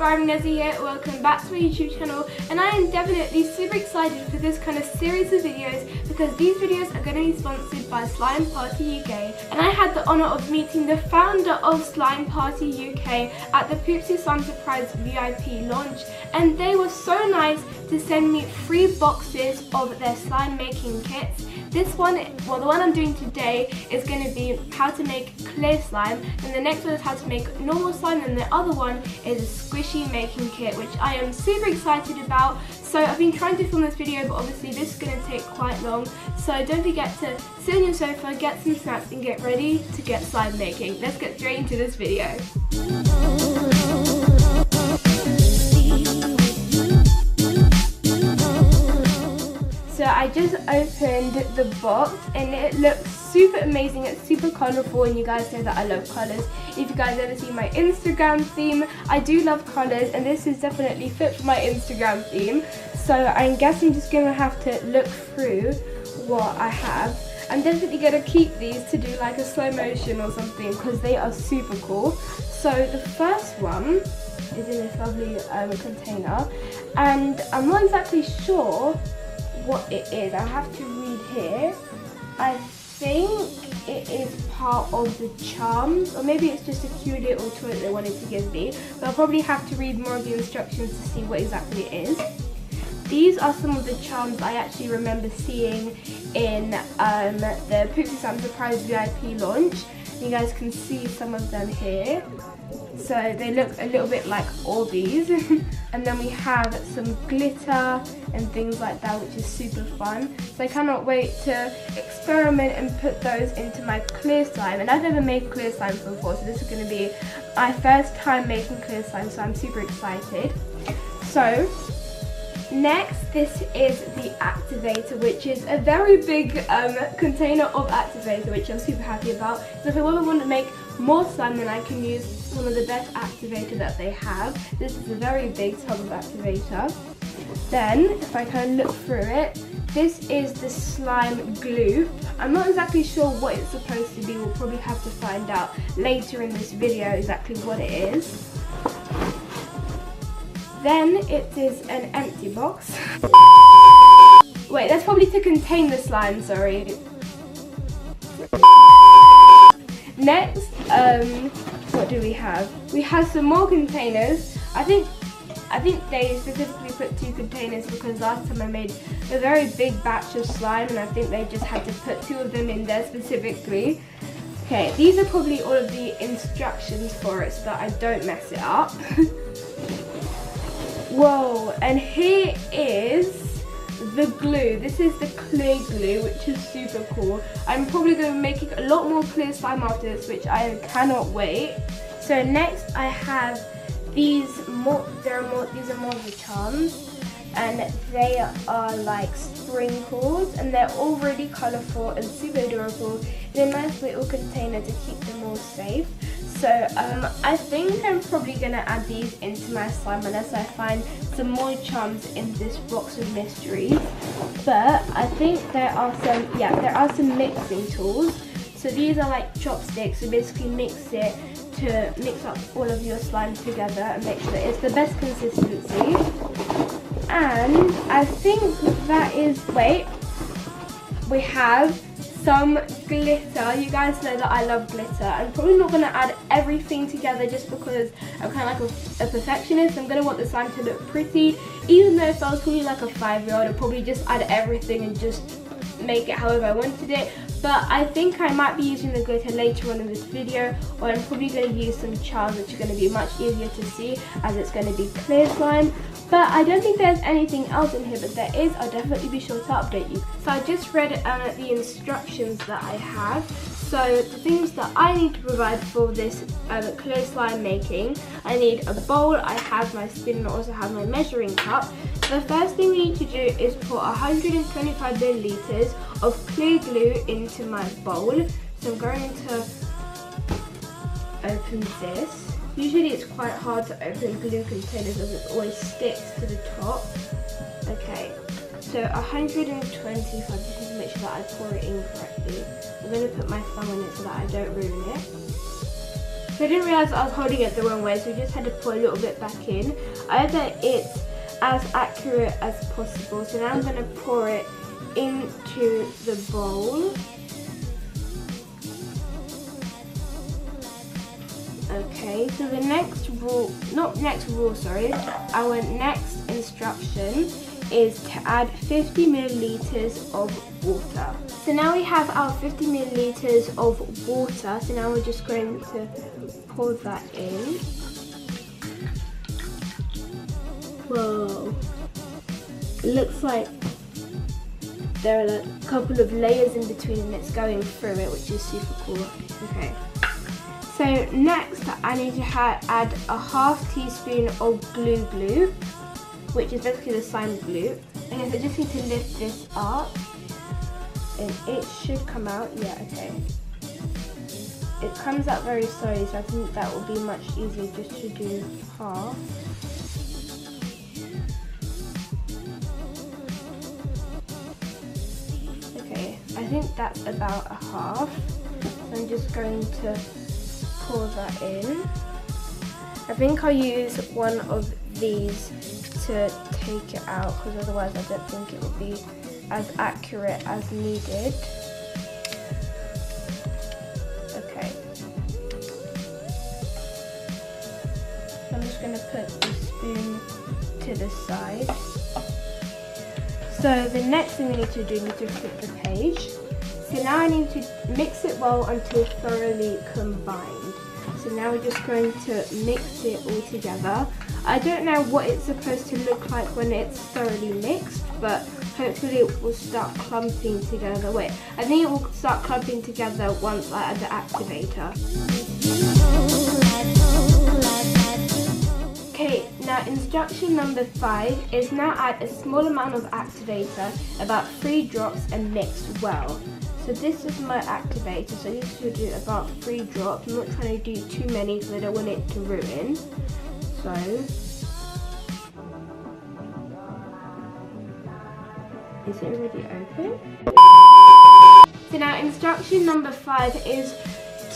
Inspiring Vanessa here. Welcome back to my YouTube channel, and I am definitely super excited for this kind of series of videos because these videos are going to be sponsored by Slime Party UK, and I had the honour of meeting the founder of Slime Party UK at the Poopsie Slime Surprise VIP launch, and they were so nice to send me 3 boxes of their slime making kits. This one, well, the one I'm doing today is going to be how to make clear slime, and the next one is how to make normal slime, and the other one is a squishy making kit, which I am super excited about. So I've been trying to film this video, but obviously this is going to take quite long, so don't forget to sit on your sofa, get some snacks and get ready to get slime making. Let's get straight into this video. So I just opened the box and it looks super amazing. It's super colourful, and you guys know that I love colours. If you guys ever see my Instagram theme, I do love colours, and this is definitely fit for my Instagram theme. So I guess I'm just going to have to look through what I have. I'm definitely going to keep these to do like a slow motion or something because they are super cool. So the first one is in this lovely container, and I'm not exactly sure what it is. I have to read here. I think it is part of the charms, or maybe it's just a cute little toy that they wanted to give me, but I'll probably have to read more of the instructions to see what exactly it is. These are some of the charms I actually remember seeing in the Poopsie Slime Surprise VIP launch. You guys can see some of them here. So they look a little bit like all these. And then we have some glitter and things like that, which is super fun. So I cannot wait to experiment and put those into my clear slime. And I've never made clear slime before, so this is going to be my first time making clear slime, so I'm super excited. So next, this is the activator, which is a very big container of activator, which I'm super happy about. So if I ever want to make more slime, then I can use some of the best activator that they have. This is a very big tub of activator. Then, if I kind of look through it, this is the slime glue. I'm not exactly sure what it's supposed to be. We'll probably have to find out later in this video exactly what it is. Then it is an empty box. Wait, that's probably to contain the slime, sorry. Next, what do we have? We have some more containers. I think they specifically put 2 containers because last time I made a very big batch of slime, and I think they just had to put 2 of them in there specifically. Okay, these are probably all of the instructions for it so that I don't mess it up. Whoa, and here is the glue. This is the clear glue, which is super cool. I'm probably going to be making a lot more clear slime after this, which I cannot wait. So next I have these these are more of the charms, and they are like sprinkles, and they're all really colourful and super adorable in a nice little container to keep them all safe. So I think I'm probably going to add these into my slime unless I find some more charms in this box of mysteries. But I think there are some mixing tools. So these are like chopsticks, so basically mix it to mix up all of your slime together and make sure that it's the best consistency. And I think that is, we have some glitter. You guys know that I love glitter. I'm probably not going to add everything together just because I'm kind of like a perfectionist. I'm going to want the slime to look pretty. Even though if I was probably like a 5-year-old, I'd probably just add everything and just make it however I wanted it. But I think I might be using the glitter later on in this video, or I'm probably going to use some charms, which are going to be much easier to see as it's going to be clear slime. But I don't think there's anything else in here, but there is. I'll definitely be sure to update you. So I just read the instructions that I have. So the things that I need to provide for this clear slime making: I need a bowl, I have my spoon, and I also have my measuring cup. The first thing we need to do is put 125 milliliters of clear glue into my bowl. So I'm going to open this. Usually it's quite hard to open glue containers as it always sticks to the top. Okay, so 125, just need to make sure that I pour it in correctly. I'm going to put my thumb on it so that I don't ruin it. So I didn't realise I was holding it the wrong way, so I just had to put a little bit back in. I hope that it's as accurate as possible. So now I'm going to pour it into the bowl. Okay, so the next rule, our next instruction is to add 50 milliliters of water. So now we have our 50 milliliters of water, so now we're just going to pour that in. Whoa, it looks like there are like a couple of layers in between and it's going through it, which is super cool. Okay. So next I need to add a half teaspoon of glue, which is basically the slime glue. Okay, so I just need to lift this up and it should come out. Yeah, okay. It comes out very slowly, so I think that will be much easier just to do half. Okay, I think that's about a half. So I'm just going to pour that in. I think I'll use one of these to take it out because otherwise I don't think it will be as accurate as needed. Okay. So I'm just going to put the spoon to the side. So the next thing we need to do is to flip the page. So now I need to mix it well until thoroughly combined. So now we're just going to mix it all together. I don't know what it's supposed to look like when it's thoroughly mixed, but hopefully it will start clumping together. Wait, I think it will start clumping together once I add the activator. Okay, now instruction number 5 is now add a small amount of activator, about 3 drops, and mix well. So this is my activator, so you should do about 3 drops. I'm not trying to do too many because I don't want it to ruin. So, is it already open? So now instruction number 5 is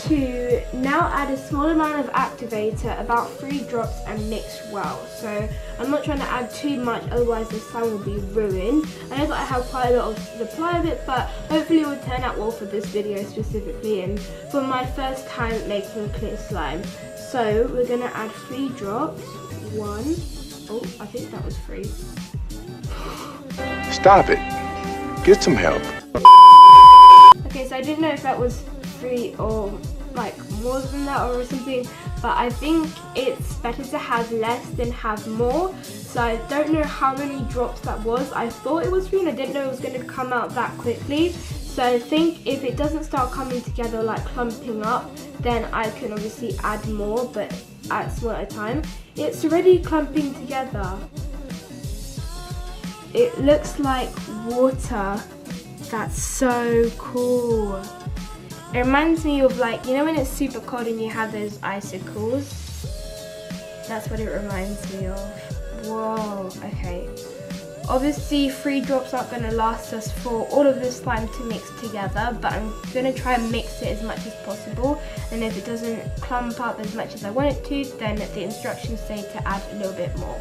to now add a small amount of activator, about 3 drops, and mix well. So I'm not trying to add too much, otherwise the slime will be ruined. I know that I have quite a lot of supply of it, but hopefully it will turn out well for this video specifically and for my first time making clear slime. So we're going to add 3 drops. 1, oh, I think that was 3. Stop it. Get some help. Okay, so I didn't know if that was 3 or like more than that or something, but I think it's better to have less than have more. So I don't know how many drops that was. I thought it was 3 and I didn't know it was going to come out that quickly. So I think if it doesn't start coming together like clumping up, then I can obviously add more, but at a smaller time. It's already clumping together. It looks like water. That's so cool. It reminds me of, like, you know when it's super cold and you have those icicles? That's what it reminds me of. Whoa, okay. Obviously 3 drops aren't going to last us for all of this slime to mix together, but I'm going to try and mix it as much as possible, and if it doesn't clump up as much as I want it to, then the instructions say to add a little bit more.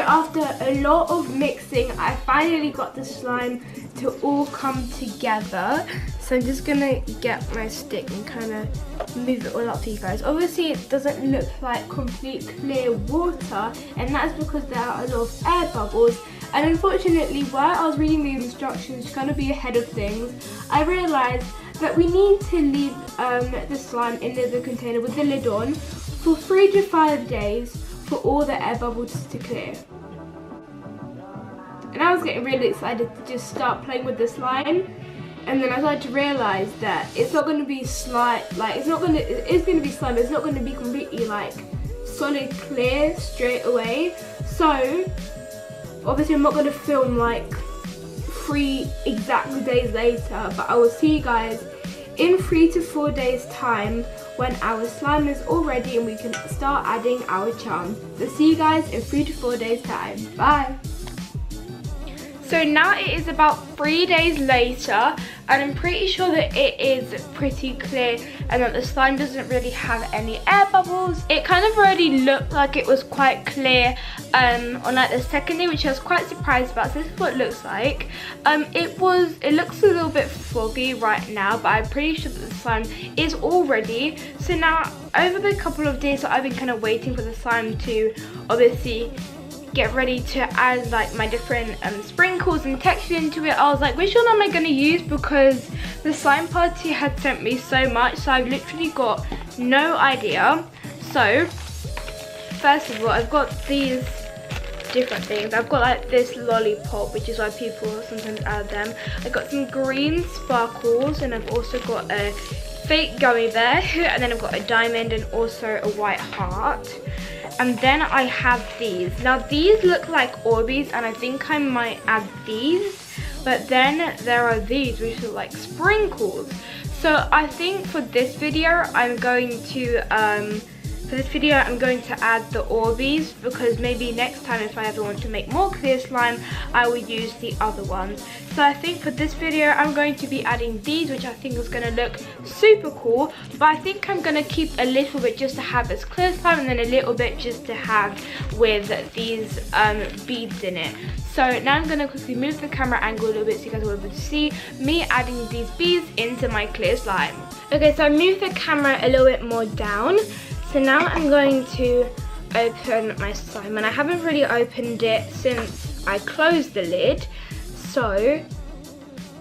After a lot of mixing, I finally got the slime to all come together. So I'm just gonna get my stick and kind of move it all up for you guys. Obviously it doesn't look like complete clear water, and that's because there are a lot of air bubbles. And unfortunately, while I was reading the instructions to kind of be ahead of things, I realized that we need to leave the slime in the container with the lid on for 3 to 5 days for all the air bubbles to clear. And I was getting really excited to just start playing with the slime, and then I started to realise that it's not going to be slime, like it is going to be slime, but it's not going to be completely like solid clear straight away. So obviously I'm not going to film like 3 exact days later, but I will see you guys in 3 to 4 days time when our slime is all ready and we can start adding our charm. So see you guys in 3 to 4 days time. Bye. So now it is about 3 days later, and I'm pretty sure that it is pretty clear and that the slime doesn't really have any air bubbles. It kind of already looked like it was quite clear on like the second day, which I was quite surprised about. So this is what it looks like. It looks a little bit foggy right now, but I'm pretty sure that the slime is all ready. So now over the couple of days that I've been kind of waiting for the slime to obviously get ready to add like my different sprinkles and texture into it, I was like, which one am I going to use, because the slime party had sent me so much, so I've literally got no idea. So first of all, I've got these different things. I've got like this lollipop, which is why people sometimes add them. I've got some green sparkles, and I've also got a fake gummy bear, and then I've got a diamond and also a white heart. And then I have these. Now these look like Orbeez, and I think I might add these. But then there are these, which are like sprinkles. So I think for this video, I'm going to add the Orbeez, because maybe next time if I ever want to make more clear slime, I will use the other ones. So I think for this video, I'm going to be adding these, which I think is going to look super cool. But I think I'm going to keep a little bit just to have as clear slime, and then a little bit just to have with these beads in it. So now I'm going to quickly move the camera angle a little bit so you guys will be able to see me adding these beads into my clear slime. Okay, so I moved the camera a little bit more down. So now I'm going to open my slime, and I haven't really opened it since I closed the lid. So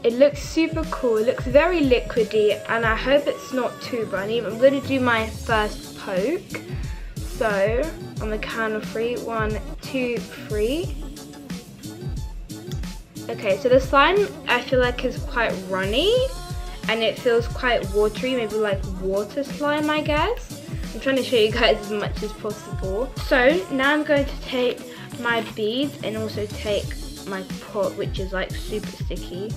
it looks super cool. It looks very liquidy, and I hope it's not too runny. I'm going to do my first poke. So on the count of 3, 1, 2, 3. Okay, so the slime I feel like is quite runny, and it feels quite watery, maybe like water slime, I guess. I'm trying to show you guys as much as possible. So now I'm going to take my beads and also take my pot, which is like super sticky.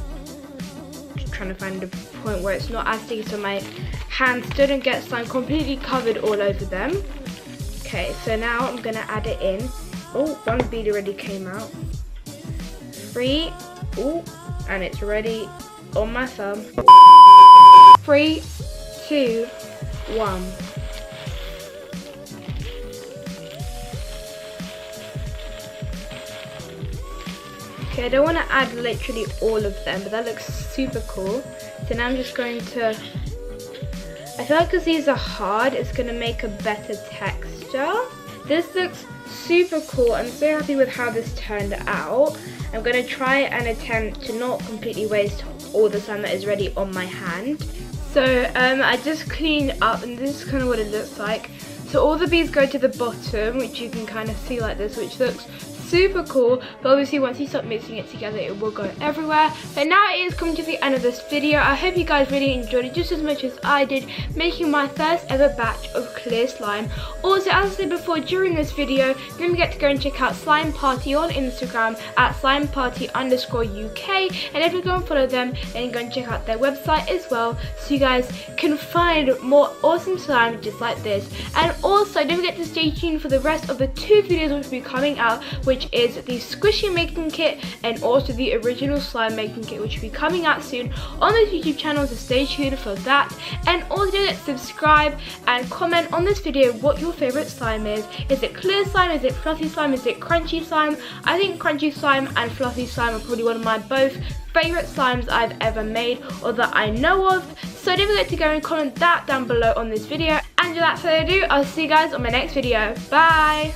Just trying to find a point where it's not as sticky so my hands don't get slime completely covered all over them. Okay, so now I'm gonna add it in. Oh, one bead already came out. 3, oh, and it's ready on my thumb. 3, 2, 1. Okay, I don't want to add literally all of them, but that looks super cool. So now I'm just going to, I feel like because these are hard, it's going to make a better texture. This looks super cool. I'm so happy with how this turned out. I'm going to try and attempt to not completely waste all the slime that is ready on my hand. So I just cleaned up, and this is kind of what it looks like. So all the beads go to the bottom, which you can kind of see like this, which looks super cool, but obviously once you start mixing it together it will go everywhere. But now it is coming to the end of this video. I hope you guys really enjoyed it just as much as I did, making my first ever batch of clear slime. Also, as I said before, during this video, don't forget to go and check out Slime Party on Instagram at slimeparty_UK, and if you go and follow them, then go and check out their website as well, so you guys can find more awesome slime just like this. And also don't forget to stay tuned for the rest of the 2 videos which will be coming out, which is the squishy making kit and also the original slime making kit, which will be coming out soon on this YouTube channel, so stay tuned for that. And also don't forget to subscribe and comment on this video what your favorite slime is. Is it clear slime? Is it fluffy slime? Is it crunchy slime? I think crunchy slime and fluffy slime are probably one of my both favorite slimes I've ever made or that I know of. So don't forget to go and comment that down below on this video. And without further ado, I'll see you guys on my next video. Bye!